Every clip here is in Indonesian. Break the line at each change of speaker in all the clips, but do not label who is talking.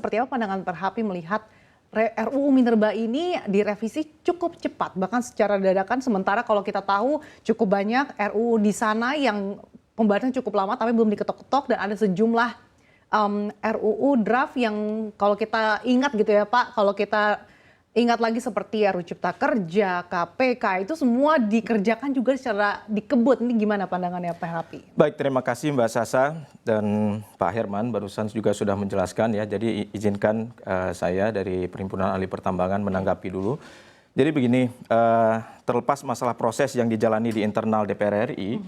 seperti apa pandangan Perhapi melihat RUU Minerba ini direvisi cukup cepat, bahkan secara dadakan, sementara kalau kita tahu cukup banyak RUU di sana yang pembahasannya cukup lama tapi belum diketok-ketok, dan ada sejumlah RUU draft yang kalau kita ingat gitu ya Pak, kalau kita ingat lagi seperti RUU Cipta Kerja, KPK, itu semua dikerjakan juga secara dikebut. Ini gimana pandangannya Pak Rapi?
Baik, terima kasih Mbak Sasa dan Pak Herman barusan juga sudah menjelaskan ya. Jadi izinkan saya dari Perhimpunan Ahli Pertambangan menanggapi dulu. Jadi begini, terlepas masalah proses yang dijalani di internal DPR RI,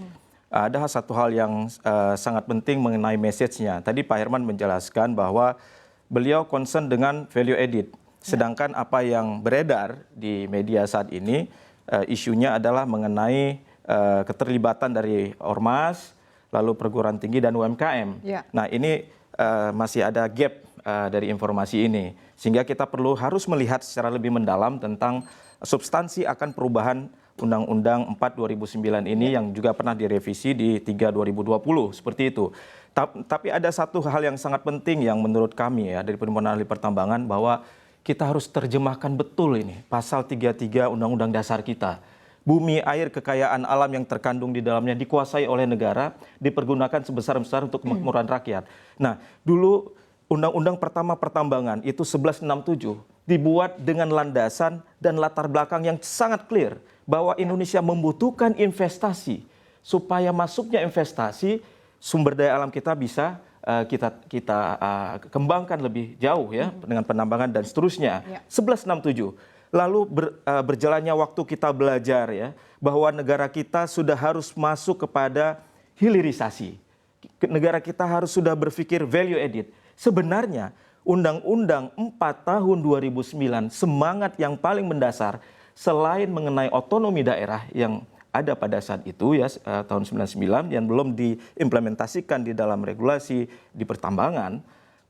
ada satu hal yang sangat penting mengenai message-nya. Tadi Pak Herman menjelaskan bahwa beliau concern dengan value added. Sedangkan apa yang beredar di media saat ini, isunya adalah mengenai keterlibatan dari Ormas, lalu perguruan tinggi dan UMKM. Nah ini masih ada gap dari informasi ini. Sehingga kita harus melihat secara lebih mendalam tentang substansi akan perubahan Undang-Undang 4 2009 ini yang juga pernah direvisi di 3 2020, seperti itu. Tapi ada satu hal yang sangat penting yang menurut kami ya dari Perhimpunan Ahli Pertambangan, bahwa kita harus terjemahkan betul ini pasal 33 Undang-Undang Dasar kita. Bumi, air, kekayaan alam yang terkandung di dalamnya dikuasai oleh negara, dipergunakan sebesar-besar untuk kemakmuran rakyat. Nah, dulu Undang-Undang pertama pertambangan itu 1167 dibuat dengan landasan dan latar belakang yang sangat clear bahwa Indonesia membutuhkan investasi. Supaya masuknya investasi, sumber daya alam kita bisa kita kembangkan lebih jauh ya dengan penambangan dan seterusnya. 1167. Lalu berjalannya waktu kita belajar ya bahwa negara kita sudah harus masuk kepada hilirisasi. Negara kita harus sudah berpikir value added. Sebenarnya Undang-Undang 4 tahun 2009 semangat yang paling mendasar selain mengenai otonomi daerah yang ada pada saat itu ya tahun 99 yang belum diimplementasikan di dalam regulasi di pertambangan,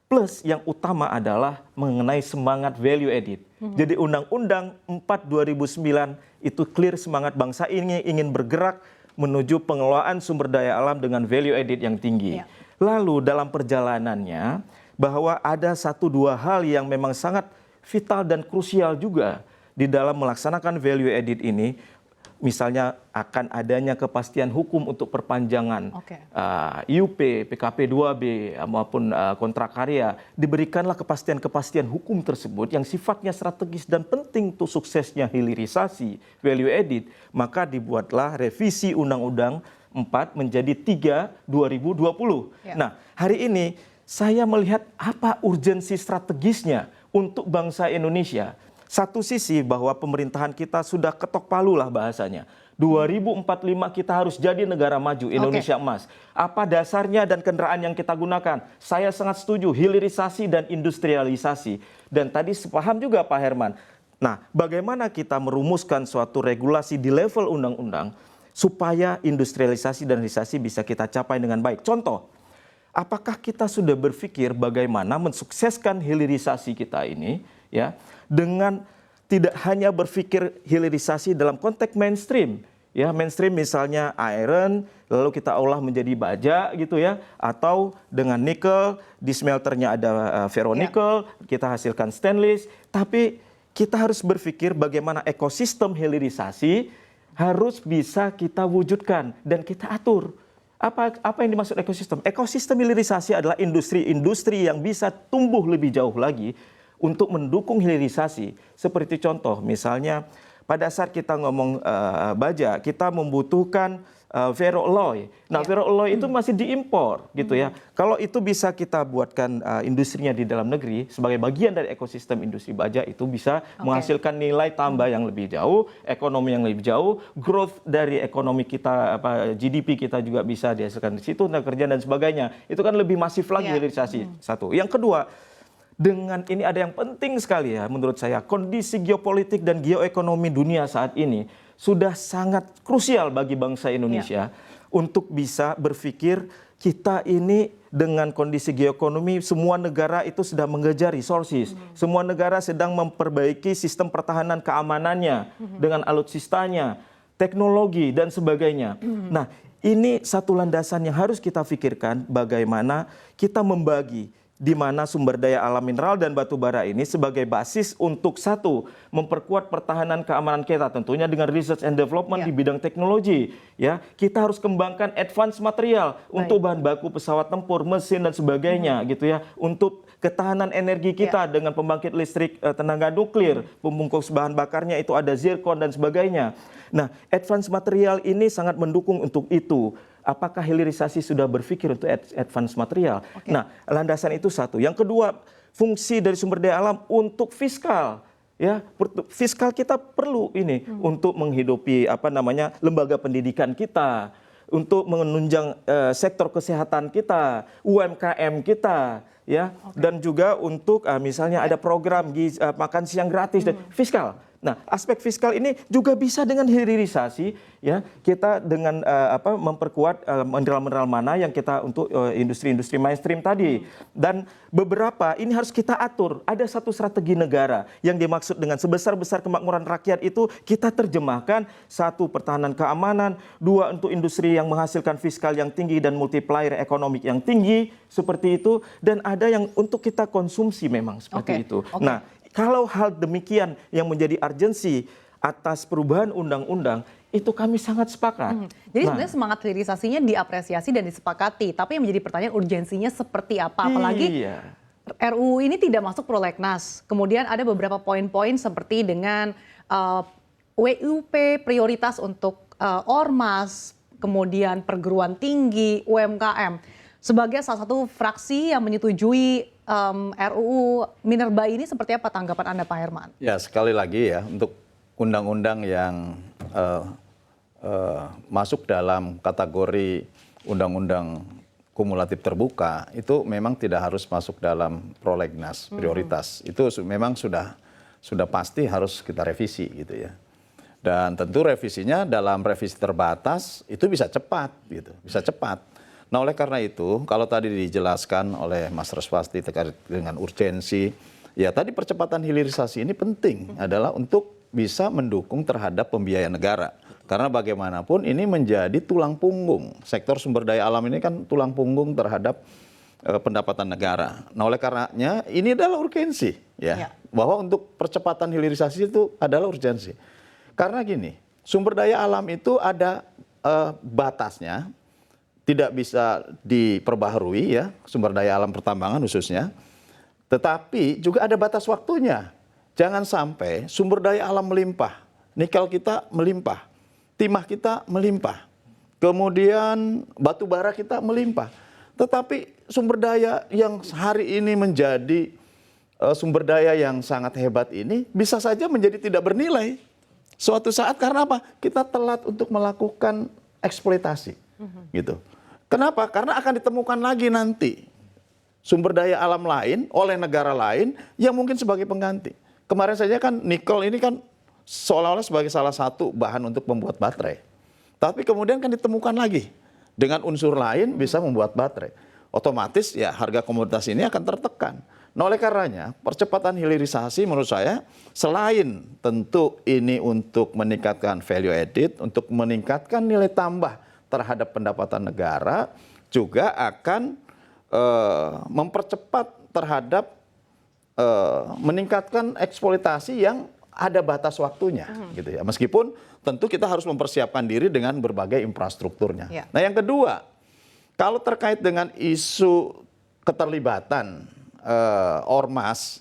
plus yang utama adalah mengenai semangat value added. Jadi Undang-Undang 4 2009 itu clear semangat bangsa ini ingin bergerak menuju pengelolaan sumber daya alam dengan value added yang tinggi. Lalu dalam perjalanannya bahwa ada 1-2 hal yang memang sangat vital dan krusial juga di dalam melaksanakan value added ini. Misalnya akan adanya kepastian hukum untuk perpanjangan IUP, PKP 2B maupun kontrak karya. Diberikanlah kepastian-kepastian hukum tersebut yang sifatnya strategis dan penting untuk suksesnya hilirisasi value added. Maka dibuatlah revisi Undang-Undang 4 menjadi 3 2020. Nah, hari ini saya melihat apa urgensi strategisnya untuk bangsa Indonesia. Satu sisi bahwa pemerintahan kita sudah ketok palu lah bahasanya. 2045 kita harus jadi negara maju, Indonesia emas. Apa dasarnya dan kendaraan yang kita gunakan? Saya sangat setuju, hilirisasi dan industrialisasi. Dan tadi sepaham juga Pak Herman. Nah, bagaimana kita merumuskan suatu regulasi di level undang-undang supaya industrialisasi dan hilirisasi bisa kita capai dengan baik. Contoh, apakah kita sudah berpikir bagaimana mensukseskan hilirisasi kita ini ya dengan tidak hanya berpikir hilirisasi dalam konteks mainstream ya, mainstream misalnya iron lalu kita olah menjadi baja gitu ya, atau dengan nikel di smelternya ada ferronikel kita hasilkan stainless, tapi kita harus berpikir bagaimana ekosistem hilirisasi harus bisa kita wujudkan dan kita atur. Apa yang dimaksud ekosistem? Ekosistem hilirisasi adalah industri-industri yang bisa tumbuh lebih jauh lagi untuk mendukung hilirisasi. Seperti contoh, misalnya pada saat kita ngomong baja, kita membutuhkan ferroalloy. Nah, ferroalloy itu masih diimpor gitu ya. Kalau itu bisa kita buatkan industrinya di dalam negeri sebagai bagian dari ekosistem industri baja, itu bisa menghasilkan nilai tambah yang lebih jauh, ekonomi yang lebih jauh, growth dari ekonomi kita, GDP kita juga bisa dihasilkan di situ, tenaga kerja dan sebagainya. Itu kan lebih masif lagi hilirisasi. Satu. Yang kedua, dengan ini ada yang penting sekali ya menurut saya, kondisi geopolitik dan geoekonomi dunia saat ini sudah sangat krusial bagi bangsa Indonesia untuk bisa berpikir kita ini dengan kondisi geoekonomi, semua negara itu sedang mengejar resources, semua negara sedang memperbaiki sistem pertahanan keamanannya dengan alutsistanya, teknologi dan sebagainya. Nah, ini satu landasan yang harus kita pikirkan bagaimana kita membagi di mana sumber daya alam mineral dan batu bara ini sebagai basis untuk satu, memperkuat pertahanan keamanan kita tentunya dengan research and development di bidang teknologi. Ya, kita harus kembangkan advance material untuk bahan baku pesawat tempur, mesin dan sebagainya gitu ya, untuk ketahanan energi kita dengan pembangkit listrik tenaga nuklir, pembungkus bahan bakarnya itu ada zirkon dan sebagainya. Nah, advance material ini sangat mendukung untuk itu. Apakah hilirisasi sudah berpikir untuk advance material? Nah, landasan itu satu. Yang kedua, fungsi dari sumber daya alam untuk fiskal. Ya, fiskal kita perlu ini untuk menghidupi lembaga pendidikan kita, untuk menunjang sektor kesehatan kita, UMKM kita, ya, dan juga untuk misalnya ada program makan siang gratis dan fiskal. Nah, aspek fiskal ini juga bisa dengan hilirisasi, ya, kita dengan memperkuat mineral-mineral mana yang kita untuk industri-industri mainstream tadi. Dan beberapa ini harus kita atur. Ada satu strategi negara yang dimaksud dengan sebesar-besar kemakmuran rakyat itu kita terjemahkan, satu, pertahanan keamanan, dua, untuk industri yang menghasilkan fiskal yang tinggi dan multiplier ekonomi yang tinggi, seperti itu, dan ada yang untuk kita konsumsi memang seperti itu. Nah, kalau hal demikian yang menjadi urgensi atas perubahan undang-undang, itu kami sangat sepakat.
Jadi sebenarnya semangat hilirisasinya diapresiasi dan disepakati, tapi yang menjadi pertanyaan urgensinya seperti apa? Apalagi RUU ini tidak masuk prolegnas. Kemudian ada beberapa poin-poin seperti dengan WUP prioritas untuk ormas, kemudian perguruan tinggi, UMKM. Sebagai salah satu fraksi yang menyetujui RUU Minerba ini, seperti apa tanggapan Anda, Pak Herman?
Ya, sekali lagi ya, untuk undang-undang yang masuk dalam kategori undang-undang kumulatif terbuka, itu memang tidak harus masuk dalam prolegnas prioritas. Itu memang sudah pasti harus kita revisi gitu ya. Dan tentu revisinya dalam revisi terbatas itu bisa cepat gitu, bisa cepat. Nah, oleh karena itu, kalau tadi dijelaskan oleh Mas Reswasti terkait dengan urgensi, ya tadi percepatan hilirisasi ini penting adalah untuk bisa mendukung terhadap pembiayaan negara. Karena bagaimanapun ini menjadi tulang punggung. Sektor sumber daya alam ini kan tulang punggung terhadap pendapatan negara. Nah, oleh karenanya ini adalah urgensi, ya. Bahwa untuk percepatan hilirisasi itu adalah urgensi. Karena gini, sumber daya alam itu ada batasnya. Tidak bisa diperbaharui ya, sumber daya alam pertambangan khususnya. Tetapi juga ada batas waktunya. Jangan sampai sumber daya alam melimpah. Nikel kita melimpah, timah kita melimpah. Kemudian batu bara kita melimpah. Tetapi sumber daya yang hari ini menjadi sumber daya yang sangat hebat ini bisa saja menjadi tidak bernilai. Suatu saat karena apa? Kita telat untuk melakukan eksploitasi. Gitu. Kenapa? Karena akan ditemukan lagi nanti sumber daya alam lain oleh negara lain yang mungkin sebagai pengganti. Kemarin saja kan nikel ini kan seolah-olah sebagai salah satu bahan untuk membuat baterai. Tapi kemudian kan ditemukan lagi dengan unsur lain bisa membuat baterai. Otomatis ya harga komoditas ini akan tertekan. Nah, oleh karenanya percepatan hilirisasi menurut saya selain tentu ini untuk meningkatkan value added, untuk meningkatkan nilai tambah terhadap pendapatan negara, juga akan mempercepat terhadap meningkatkan eksploitasi yang ada batas waktunya, gitu ya. Meskipun tentu kita harus mempersiapkan diri dengan berbagai infrastrukturnya. Nah, yang kedua, kalau terkait dengan isu keterlibatan ormas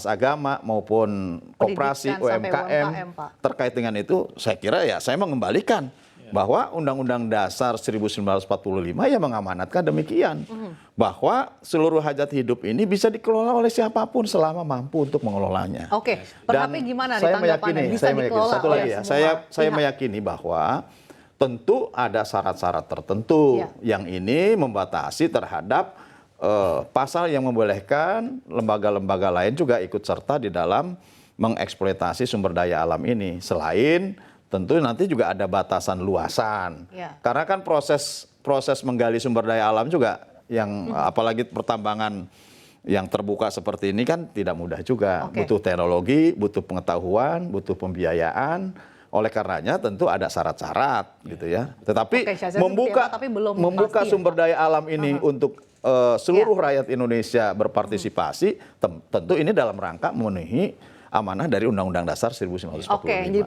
agama maupun koperasi UMKM terkait dengan itu, saya kira ya saya mengembalikan bahwa Undang-Undang Dasar 1945 yang mengamanatkan demikian. Bahwa seluruh hajat hidup ini bisa dikelola oleh siapapun selama mampu untuk mengelolanya.
Oke, tapi gimana
saya
tanggapannya? Bisa dikelola
satu lagi ya, saya meyakini bahwa tentu ada syarat-syarat tertentu yang ini membatasi terhadap pasal yang membolehkan lembaga-lembaga lain juga ikut serta di dalam mengeksploitasi sumber daya alam ini. Selain tentu nanti juga ada batasan luasan. Karena kan proses menggali sumber daya alam juga yang apalagi pertambangan yang terbuka seperti ini kan tidak mudah juga. Butuh teknologi, butuh pengetahuan, butuh pembiayaan. Oleh karenanya tentu ada syarat-syarat gitu ya. Tetapi membuka sumber daya alam ini untuk seluruh rakyat Indonesia berpartisipasi, tentu ini dalam rangka memenuhi amanah dari Undang-Undang Dasar 1945.
Oke, jadi